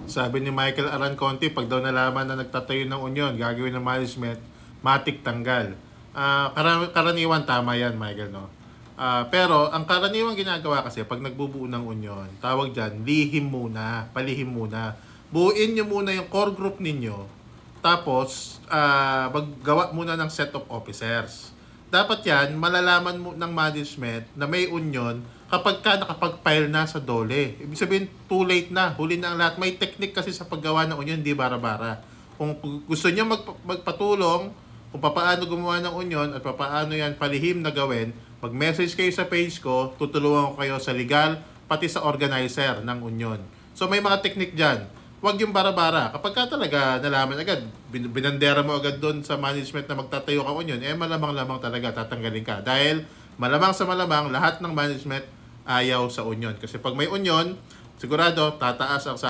Sabi ni Michael Aranconti, pag daw nalaman na nagtatayo ng union, gagawin ng management, matik tanggal. Karaniwan tama yan, Michael, no? Pero ang karaniwan ginagawa kasi pag nagbubuo ng union, tawag dyan, lihim muna, palihim muna. Buuin nyo muna yung core group ninyo, tapos maggawa muna ng set of officers. Dapat yan, malalaman mo ng management na may union kapag ka nakapag-file na sa DOLE. Ibig sabihin, too late na. Huli na ang lahat. May technique kasi sa paggawa ng union, hindi bara-bara. Kung gusto niyo magpatulong kung paano gumawa ng union at paano yan palihim na gawin, mag-message kayo sa page ko, tutulungan ko kayo sa legal, pati sa organizer ng union. So may mga technique dyan. Huwag yung bara-bara. Kapag ka talaga nalaman agad, binandera mo agad doon sa management na magtatayo ka union, malamang-lamang talaga tatanggalin ka. Dahil malamang sa malamang, lahat ng management ayaw sa union. Kasi pag may union, sigurado tataas ang